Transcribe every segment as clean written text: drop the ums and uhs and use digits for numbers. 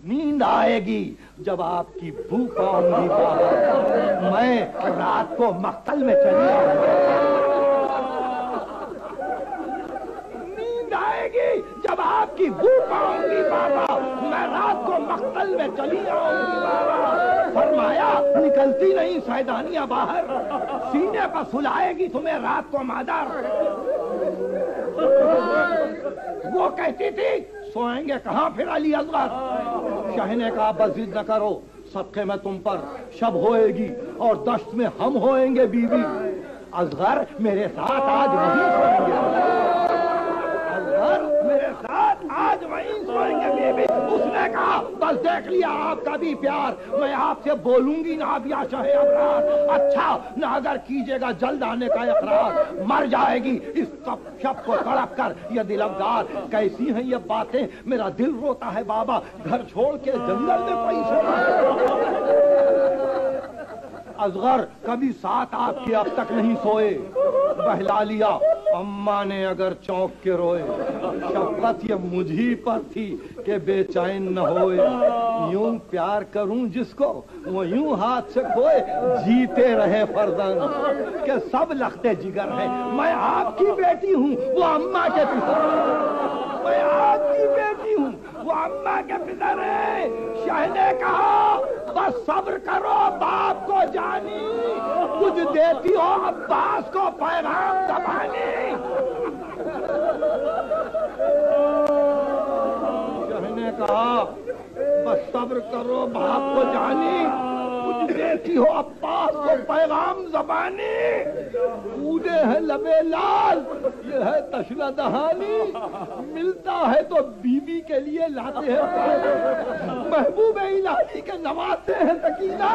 نیند آئے گی جب آپ کی بھو پاؤں گی بابا، میں رات کو مقتل میں چلی آؤں گی۔ نیند آئے گی جب آپ کی بھو پاؤں گی بابا، میں رات کو مقتل میں چلی آؤں گی بابا۔ فرمایا نکلتی نہیں سیدانیاں باہر، سینے پر سلائے گی تمہیں رات کو مادر۔ وہ کہتی تھی سوئیں گے کہاں پھر علی اصغر؟ شاہ نے کہا بس ضد نہ کرو، صدقے میں تم پر شب ہوئے گی اور دشت میں ہم ہوئیں گے بیوی۔ اصغر میرے ساتھ آج وہیں سوئیں گے، اصغر میرے ساتھ آج وہیں سوئیں گے بیوی۔ اس نے کہا بس دیکھ لیا آپ کا بھی پیار، میں آپ سے بولوں گی نہ اب یا شاہ ابرار، اچھا نہ اگر کیجیے گا جلد آنے کا اقرار، مر جائے گی اس شب کو تڑپ کر یہ دل افگار۔ کیسی ہیں یہ باتیں میرا دل روتا ہے بابا، گھر چھوڑ کے جنگل میں کوئی سوتا ہے۔ اصغر کبھی ساتھ آپ کے اب تک نہیں سوئے، بہلا لیا اماں نے اگر چونک کے روئے، شفقت یہ مجھی پر تھی کہ بے چین نہ ہوئے، یوں پیار کروں جس کو وہ یوں ہاتھ سے کھوئے، جیتے رہے فرزند کہ سب لختے جگر ہیں، میں آپ کی بیٹی ہوں وہ اماں کے پسر، میں آپ کی بیٹی ہوں وہ اماں کے پسر ہے۔ شاہ نے کہا بس صبر کرو باپ کو جانی، کچھ دیتی ہو عباس کو پیغام زبانی۔ شاہ نے کہا بس صبر کرو باپ کو جانی، کچھ دیتی ہو عباس کو پیغام زبانی۔ اودے ہے لبے لال یہ ہے تشنہ دہانی، ملتا ہے تو بیوی کے لیے لاتے ہیں، محبوب الہی کے نوازتے ہیں سکینہ،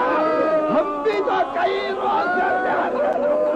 ہم بھی تو کئی روز سے